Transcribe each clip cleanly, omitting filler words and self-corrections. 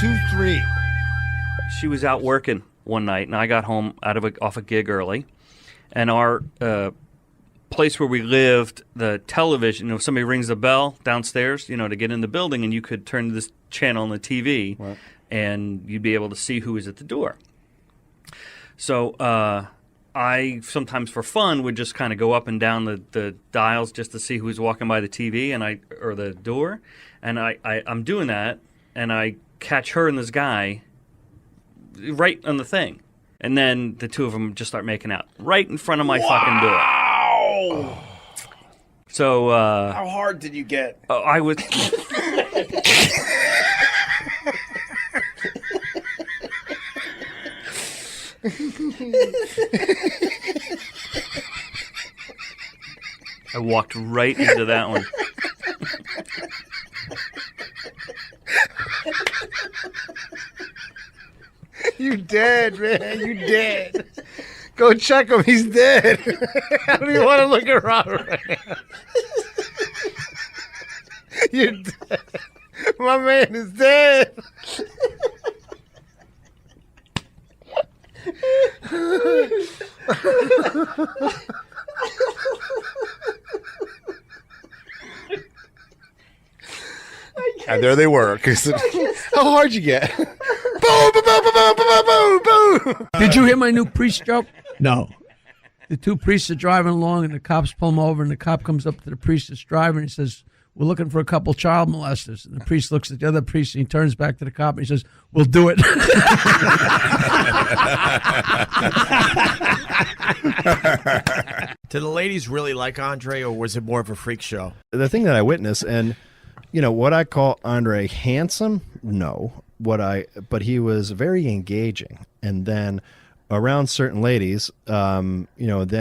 123. She was out working one night, and I got home off a gig early, and our place where we lived, the television, if somebody rings the bell downstairs, to get in the building, and you could turn this channel on the TV, right, and you'd be able to see who was at the door. So I sometimes, for fun, would just kind of go up and down the dials just to see who was walking by the TV or the door, and I'm doing that, and I catch her and this guy right on the thing, and then the two of them just start making out right in front of my fucking door. Wow! So how hard did you get? I was. I walked right into that one. You dead, man. You dead. Go check him. He's dead. I don't even want to look around right now. You're dead. My man is dead. And there they were. How hard you get? Boom, boom, boom, boom, boom, boom, boom. Did you hear my new priest joke? No. The two priests are driving along, and the cops pull them over, and the cop comes up to the priest that's driving, and he says, "We're looking for a couple child molesters." And the priest looks at the other priest, and he turns back to the cop, and he says, "We'll do it." Did the ladies really like Andre, or was it more of a freak show? The thing that I witnessed, and what I call Andre handsome, no. But he was very engaging, and then around certain ladies, then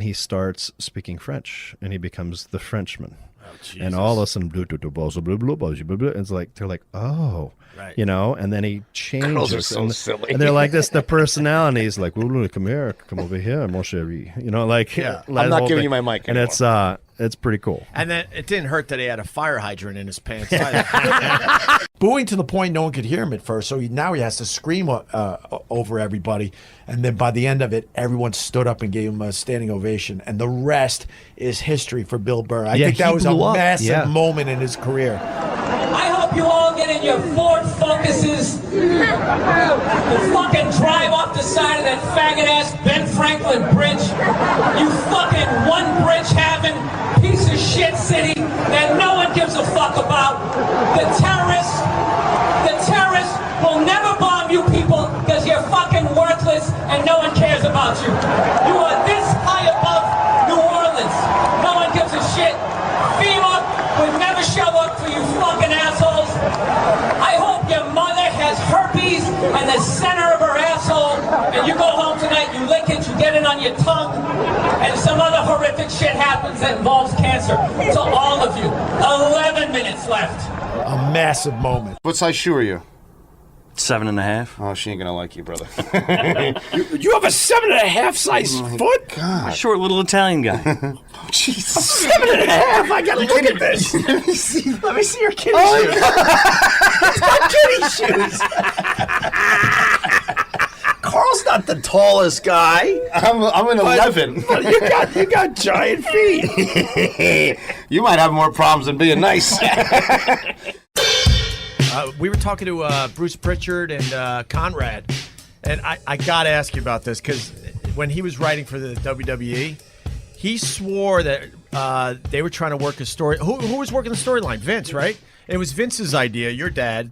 he starts speaking French, and he becomes the Frenchman. Oh, and all of a sudden, it's like they're like, oh, right. And then he changes. Girls are so silly, and they're like this. The personality is like, come here, come over here, mon chéri. Yeah. I'm not giving you my mic anymore. And it's pretty cool. And then it didn't hurt that he had a fire hydrant in his pants either. Booing to the point no one could hear him at first, so now he has to scream over everybody. And then by the end of it, everyone stood up and gave him a standing ovation. And the rest is history for Bill Burr. I think that was a massive moment in his career. I hope you all get in your Ford Focuses and fucking drive off the side of that faggot-ass Ben Franklin Bridge. You fucking one-bridge having piece of shit city that no one gives a fuck about. The terrorists will never bomb you people because you're fucking worthless and no one cares about you. You are this high above New Orleans. No one gives a shit. FEMA would never show up for you fucking assholes. I hope your mother has herpes in the center of her asshole and you go home tonight, you lick it, you get it on your tongue, and some other horrific shit happens that involves cancer. To all of you, 11 minutes left. A massive moment. What size shoe are you? 7.5. Oh, she ain't gonna like you, brother. You have a 7.5 size foot? God. A short little Italian guy. Oh, Jesus. 7.5? I gotta look at this. Let me see your kitty shoes. It's not kitty shoes. Carl's not the tallest guy. I'm an 11. You got giant feet. You might have more problems than being nice. We were talking to Bruce Pritchard and Conrad, and I got to ask you about this because when he was writing for the WWE, he swore that they were trying to work a story. Who was working the storyline? Vince, right? And it was Vince's idea, your dad,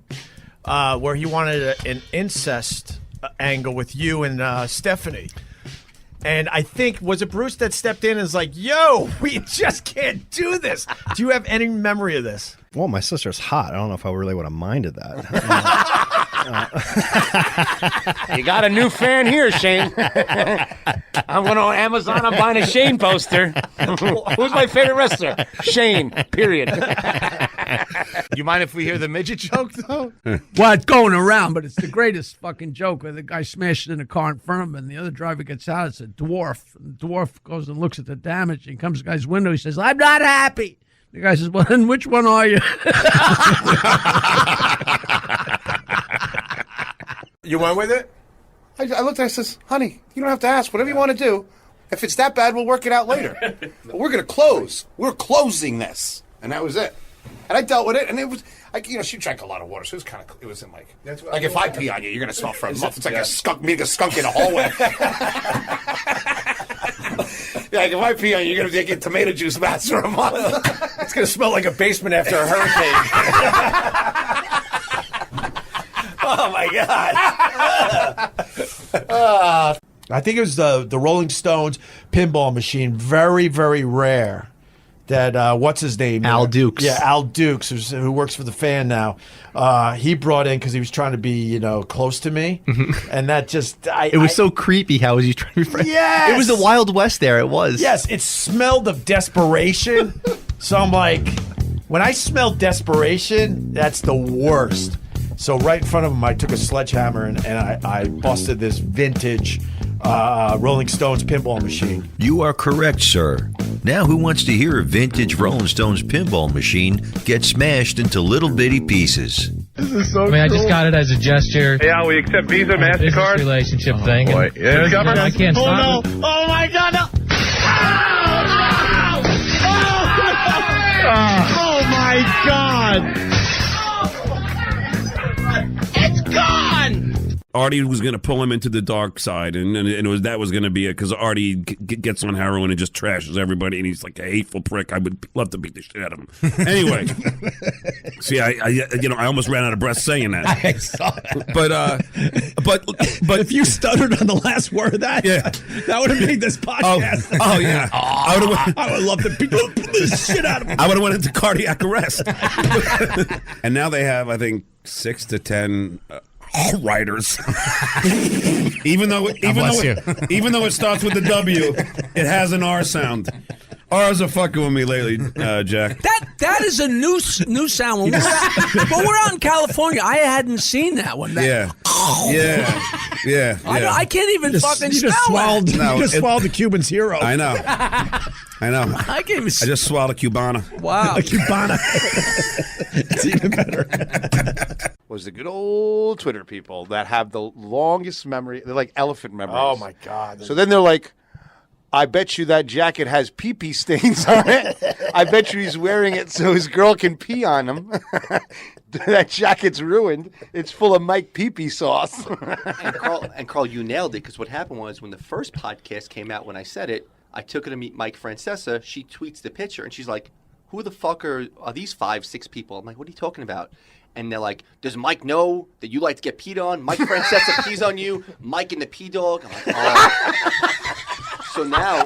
where he wanted an incest angle with you and Stephanie. And I think, was it Bruce that stepped in and was like, yo, we just can't do this. Do you have any memory of this? Well, my sister's hot. I don't know if I really would have minded that. You got a new fan here, Shane. I'm going on Amazon. I'm buying a Shane poster. Who's my favorite wrestler? Shane, period. You mind if we hear the midget joke, though? Well, it's going around, but it's the greatest fucking joke where the guy smashes in a car in front of him, and the other driver gets out. It's a dwarf. And the dwarf goes and looks at the damage, and he comes to the guy's window. He says, "I'm not happy." The guy says, "Well, then which one are you?" You went with it? I looked at her, I says, honey, you don't have to ask. Whatever you want to do. If it's that bad, we'll work it out later. But we're going to close. We're closing this. And that was it. And I dealt with it, and it was, she drank a lot of water, so it was kind of, it wasn't like, if I pee on you, you're going to smell for a month. It's like a skunk in a hallway. Like, if I pee on you, you're going to be taking tomato juice baths for a month. It's going to smell like a basement after a hurricane. Oh, my God. I think it was the Rolling Stones pinball machine. Very, very rare. That, what's his name? Al Dukes. Yeah, Al Dukes, who works for the Fan now. He brought in because he was trying to be, close to me. And that just... It was so creepy how he was trying to be friends. Yes! It was the Wild West there, it was. Yes, it smelled of desperation. So I'm like, when I smell desperation, that's the worst. So right in front of him, I took a sledgehammer and I busted this vintage Rolling Stones pinball machine. You are correct, sir. Now who wants to hear a vintage Rolling Stones pinball machine get smashed into little bitty pieces? This is so cool. I just got it as a gesture. Yeah, we accept Visa, MasterCard. Relationship thing. Boy. Yeah, I can't stop. No. Oh, my God, no. Oh, my God. It's gone. Artie was going to pull him into the dark side, and that was going to be it, because Artie gets on heroin and just trashes everybody, and he's like a hateful prick. I would love to beat the shit out of him. Anyway, see, I almost ran out of breath saying that. I saw that. But if you stuttered on the last word of that, that would have made this podcast. Oh yeah, I would love to beat the shit out of him. I would have went into cardiac arrest. And now they have, I think, 6 to 10. Writers. even though it starts with the W, it has an R sound. R's are fucking with me lately, Jack. That is a new sound. When we're out in California, I hadn't seen that one. Yeah. I can't even fucking spell swallowed, that. You just swallowed the Cuban's hero. I know. I can't even. I just swallowed a Cubana. Wow. A Cubana. It's even better. Was the good old Twitter people that have the longest memory. They're like elephant memories. Oh, my God. So then they're like, I bet you that jacket has pee-pee stains on it. I bet you he's wearing it so his girl can pee on him. That jacket's ruined. It's full of Mike pee-pee sauce. and Carl, you nailed it, because what happened was when the first podcast came out, when I said it, I took her to meet Mike Francesa. She tweets the picture, and she's like, who the fuck are these 5-6 people? I'm like, what are you talking about? And they're like, does Mike know that you like to get peed on? Mike Francesa pees on you. Mike and the pee dog. I'm like, oh. So now...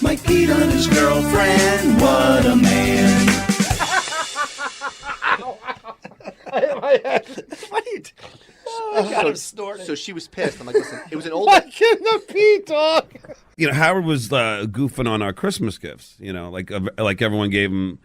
Mike peed on his girlfriend. What a man. What are you God, I'm snorting. So she was pissed. I'm like, listen, it was an old... Mike and the pee dog. Howard was goofing on our Christmas gifts. Like everyone gave him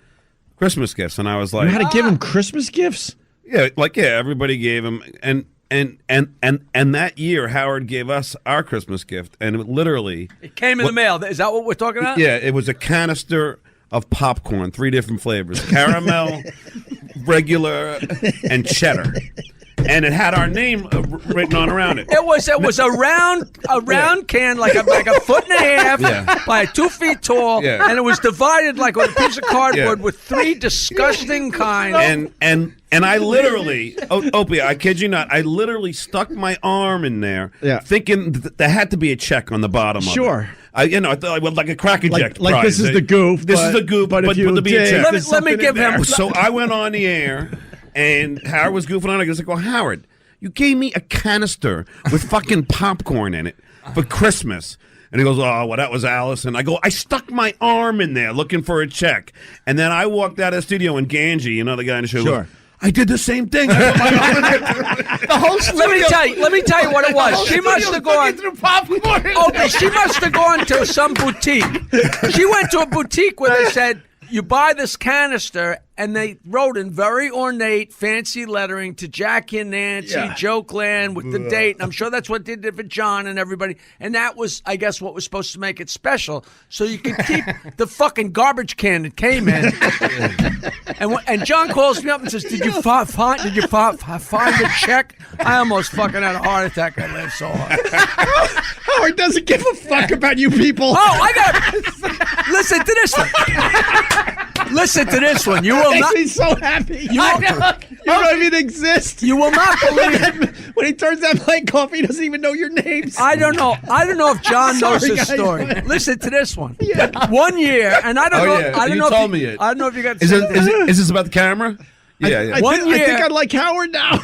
Christmas gifts, and I was like, You had to give him Christmas gifts? Yeah, everybody gave him, and that year Howard gave us our Christmas gift, and it came in the mail. Is that what we're talking about? Yeah, it was a canister of popcorn, 3 different flavors: caramel, regular, and cheddar. And it had our name written on around it. It was a round can like a 1.5 by 2 feet tall, and it was divided like on a piece of cardboard with 3 disgusting kinds. And I literally, Opie, I kid you not, I literally stuck my arm in there, thinking there had to be a check on the bottom. Sure. I thought like a crack inject. Like this is the goof. This is the goof, but if you to be a check. Let me give him. So I went on the air. And Howard was goofing on. I was like, well, Howard, you gave me a canister with fucking popcorn in it for Christmas. And he goes, oh, well, that was Alice. And I go, I stuck my arm in there looking for a check. And then I walked out of the studio, and Ganji, the guy in the show, goes, I did the same thing. I put my arm in there. The whole studio. Let me tell you what it was. She must have gone through popcorn. Okay, she must have gone to some boutique. She went to a boutique where they said, you buy this canister and they wrote in very ornate, fancy lettering to Jackie and Nancy, Jokeland with the date. And I'm sure that's what they did for John and everybody. And that was, I guess, what was supposed to make it special. So you could keep the fucking garbage can that came in. And John calls me up and says, "Did you find the check?" I almost fucking had a heart attack. I laughed so hard. Howard doesn't give a fuck about you people. Oh, I got. Listen to this one. Listen to this one. You will Makes not. me so happy. You don't even exist. You will not believe when he turns that mic off. He doesn't even know your names. I don't know if John knows Sorry, this guys. story. Listen to this one. 1 year, and I don't know. Yeah. I don't You know. told me it. I don't know if you got. Is this about the camera? Yeah. I think I like Howard now.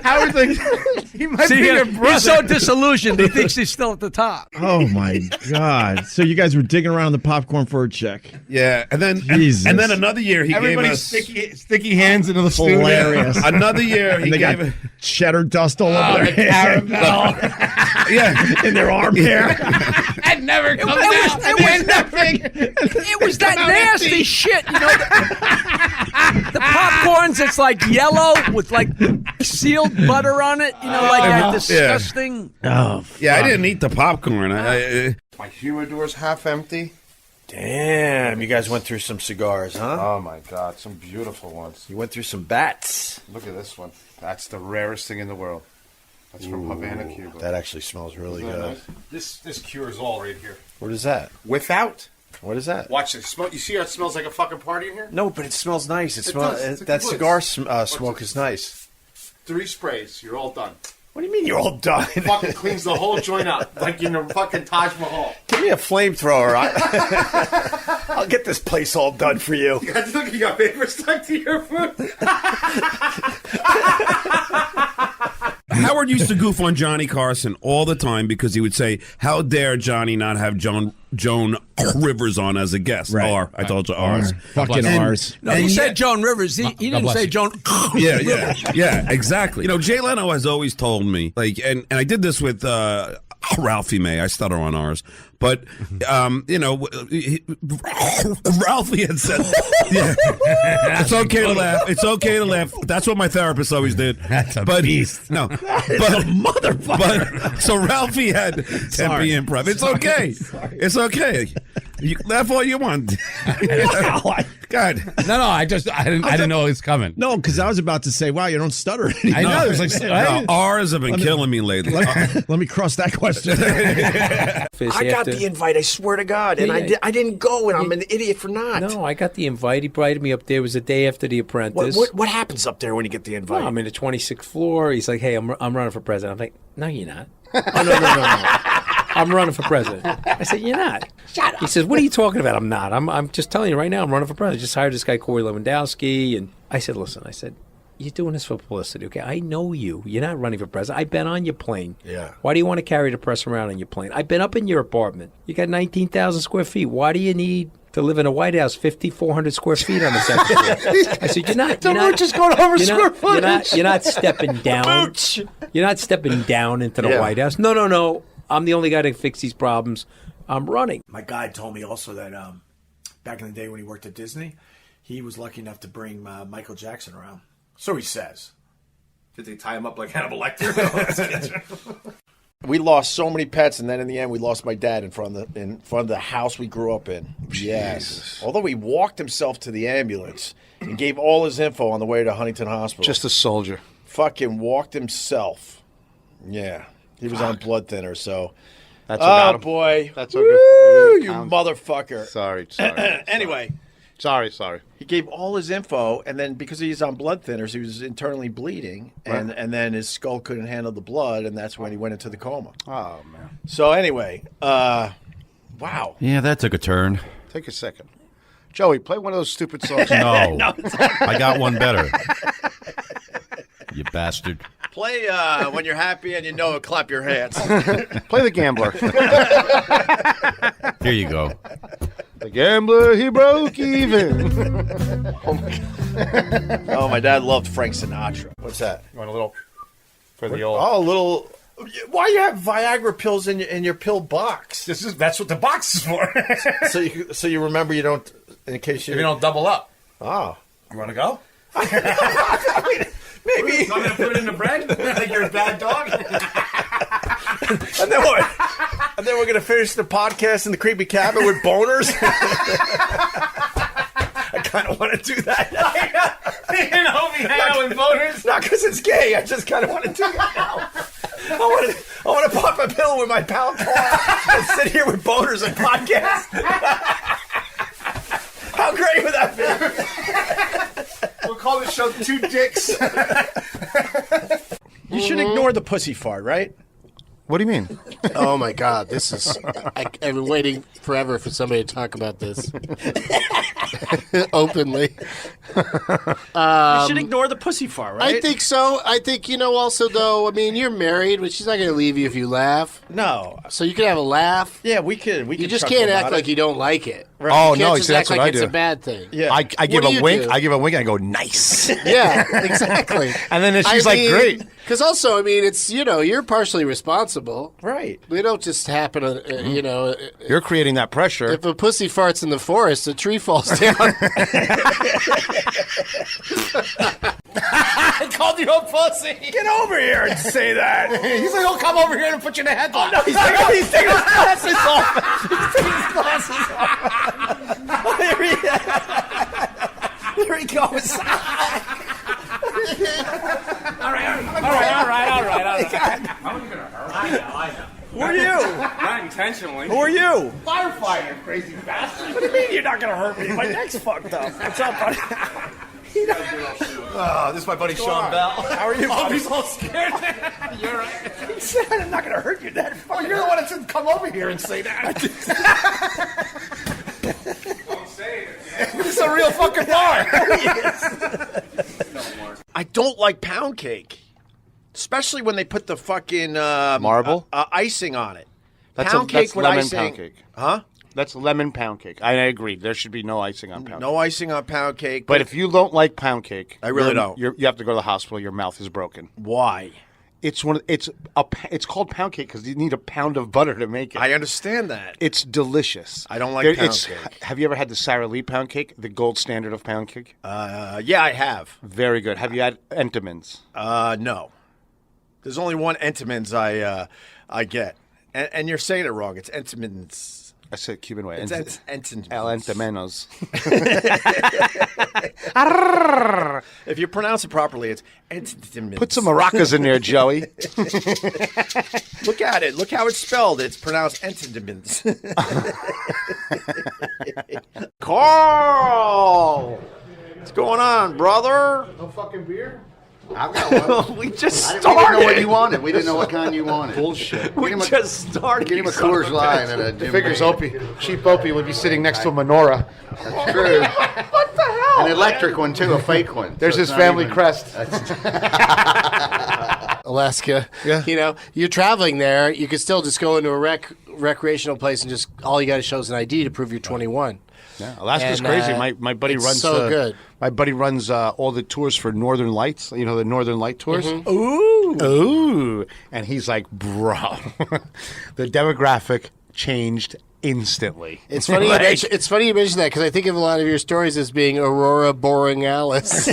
Howard thinks he might be your brother. He's so disillusioned. He thinks he's still at the top. Oh my God! So you guys were digging around the popcorn for a check. Yeah, and then Jesus. and then another year he Everybody gave us sticky hands into the studio. Hilarious. another year he And they gave got it. cheddar dust all over their Caramel. Yeah, in their arm hair. That never comes out. It was that nasty shit, you know. The popcorns, it's like yellow with like sealed butter on it, you know, like that disgusting. Oh, yeah. I didn't eat the popcorn. My humidor's half empty. Damn, you guys went through some cigars, huh? Oh my God, some beautiful ones. You went through some bats. Look at this one. That's the rarest thing in the world. That's from Havana, Cuba. That actually smells really good. Nice? This cures all right here. What is that? Without. What is that? Watch it. Smell. You see how it smells like a fucking party in here? No, but it smells nice. It does. It's That good. cigar smoke is nice. 3 sprays. You're all done. What do you mean you're all done? Fucking cleans the whole joint up like in a fucking Taj Mahal. Give me a flamethrower. I'll get this place all done for you. Look, you got paper stuck to your food. Howard used to goof on Johnny Carson all the time because he would say, "How dare Johnny not have Joan Rivers on as a guest?" Right. R. I told you R's. Fucking R's. No, he said Joan Rivers. He didn't say Joan. Yeah, exactly. You know, Jay Leno has always told me, like, and I did this with Ralphie May. I stutter on R's. But, you know, Ralphie had said, yeah, it's okay to laugh. It's okay to laugh. That's what my therapist always did. That's a beast. No, But a motherfucker. But, so Ralphie had Tempe Improv. It's okay. It's okay. You laugh all you want. God. No, I didn't know it was coming. No, because I was about to say, wow, you don't stutter anymore. I know. It was like, No, R's have been killing me lately. Let me cross that question. I got the invite, I swear to God, and I didn't go, and I'm an idiot for not. No, I got the invite. He invited me up there. It was the day after The Apprentice. What happens up there when you get the invite? No, I'm in the 26th floor. He's like, "Hey, I'm running for president." I'm like, "No, you're not." Oh, no. I'm running for president. I said, "You're not." Shut up. He says, "What are you talking about?" I'm not. I'm just telling you right now, I'm running for president. I just hired this guy, Corey Lewandowski. And I said, "Listen," I said, "you're doing this for publicity, okay? I know you. You're not running for president. I've been on your plane. Yeah. Why do you want to carry the press around on your plane? I've been up in your apartment. You got 19,000 square feet. Why do you need to live in a White House 5,400 square feet on the second floor?" I said, "You're not. Just going over square footage. You're not stepping down. You're not stepping down into the White House. No. I'm the only guy that can fix these problems. I'm running." My guy told me also that back in the day when he worked at Disney, he was lucky enough to bring Michael Jackson around. So he says. Did they tie him up like Hannibal Lecter? We lost so many pets, and then in the end, we lost my dad in front of the house we grew up in. Yes. Jesus. Although he walked himself to the ambulance and gave all his info on the way to Huntington Hospital. Just a soldier. Fucking walked himself. Yeah. He was on blood thinner, so. That's what got him. Boy. That's what good. You motherfucker. Sorry. Anyway. Sorry. He gave all his info, and then because he's on blood thinners, he was internally bleeding, and then his skull couldn't handle the blood, and that's when he went into the coma. Oh, man. So anyway, wow. Yeah, that took a turn. Take a second. Joey, play one of those stupid songs. No. I got one better. You bastard. Play when you're happy and you know it, clap your hands. Play The Gambler. Here you go. The gambler, he broke even. Oh, my dad loved Frank Sinatra. What's that? You want a little for the old? Oh, a little. Why you have Viagra pills in your pill box? That's what the box is for. so you remember you don't in case you... If you don't double up. Oh. You want to go? Maybe. I'm going to put it in the bread? Like you're a bad dog? And then we're going to finish the podcast in the creepy cabin with boners. I kind of want to do that. You know, we hang out with boners? Not because it's gay. I just kind of want to do that now. I want to pop a pill with my pound car and sit here with boners and podcast. How great would that be? We'll call the show Two Dicks. You should ignore the pussy fart, right? What do you mean? Oh my God, this is. I've been waiting forever for somebody to talk about this openly. You should ignore the pussy fart, right? I think so. I think, also, though, I mean, you're married, but she's not going to leave you if you laugh. No. So you can have a laugh. Yeah, we could. You just can't act like you don't like it. Right. Oh, you can't no, just that's act what like I it's do. a bad thing. Yeah. I give What do a you wink. do? I give a wink and I go, nice. Yeah, exactly. And then she's like, great. Because also, I mean, it's, you're partially responsible. Right. They don't just happen, You're creating that pressure. If a pussy farts in the forest, a tree falls down. I called you a pussy. Get over here and say that. He's like, "Oh, come over here and put you in a headlock." Oh, no, he's taking his glasses off. He's taking his glasses off. Oh, there he goes. All right. I know. Who are you? Not intentionally. Who are you? Firefighter, crazy bastard. What do you mean you're not going to hurt me? My neck's fucked up. What's up, buddy? Oh, this is my buddy Sean Bell. How are you? Oh, he's all scared. You're right. He said I'm not going to hurt you that Oh, you're the one that said come over here and say that. Don't say it. This is a real fucking bar. I don't like pound cake. Especially when they put the fucking Marble? icing on it. That's Pound cake with lemon icing. pound cake. Huh? That's lemon pound cake. I agree. There should be no icing on pound cake. No icing on pound cake. But if you don't like pound cake, I really don't. You have to go to the hospital. Your mouth is broken. Why? It's called pound cake because you need a pound of butter to make it. I understand that. It's delicious. I don't like pound cake. Have you ever had the Sara Lee pound cake, the gold standard of pound cake? Yeah, I have. Very good. Have you had Entenmann's? No. There's only one Entenmann's I get, and you're saying it wrong. It's Entenmann's. I said Cuban way. It's Entenmann's. El Entamenos. If you pronounce it properly, it's Entenmann's. Put some maracas in there, Joey. Look at it. Look how it's spelled. It's pronounced Entenmann's. Carl! What's going on, brother? No fucking beer? I've got one. We just We didn't started. know what you wanted. We didn't know what kind you wanted. Bullshit. We just started. Get him a Coors Light and a Jim Figures Beam. Opie, cheap Opie would be sitting next to a menorah. That's true. What the hell? An electric one, too, a fake one. There's So his it's not family even- crest. Alaska. Yeah. You're traveling there. You could still just go into a recreational place and just all you got to show is an ID to prove you're 21. Yeah, Alaska's And, crazy. My buddy it's runs. so good. My buddy runs all the tours for Northern Lights. You know the Northern Light tours. Ooh. Ooh, and he's like, bro, the demographic changed instantly. It's funny. You mention that because I think of a lot of your stories as being Aurora Borealis.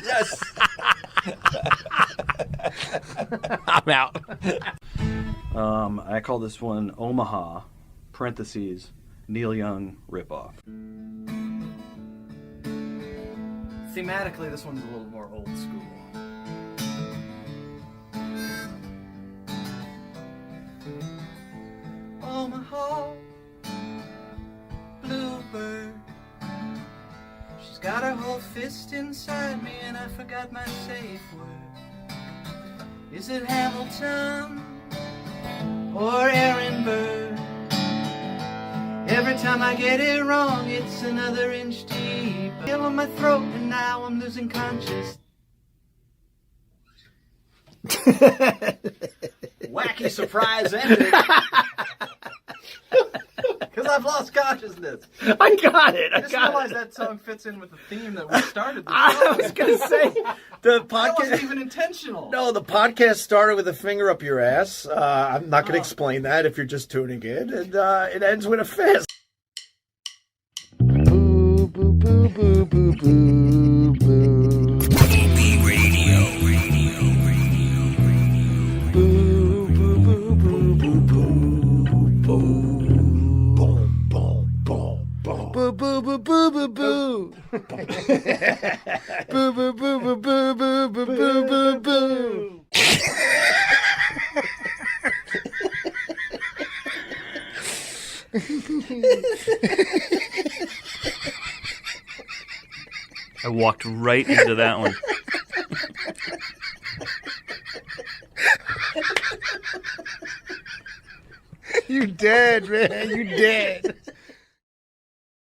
Yes. I'm out. I call this one Omaha, parentheses, Neil Young ripoff. Thematically, this one's a little more old school. Omaha, bluebird. She's got her whole fist inside me, and I forgot my safe word. Is it Hamilton or Ehrenberg? Every time I get it wrong, it's another inch deep. Feel on my throat, and now I'm losing consciousness. Wacky surprise ending. Because I've lost consciousness. I got it. I just realized that song fits in with the theme that we started the show. I was going to say, the That podcast... wasn't even intentional. No, the podcast started with a finger up your ass. I'm not going to explain that if you're just tuning in. And it ends with a fist. boo, boo, boo, boo. Opie Radio. Boo, boo, boo, boo, boo, boo, boo. Boo, boo, boo, boo, boo, boo. Boo, boo, boo, boo, boo, boo, boo, boo, boo, boo. I walked right into that one. You dead, man. You dead.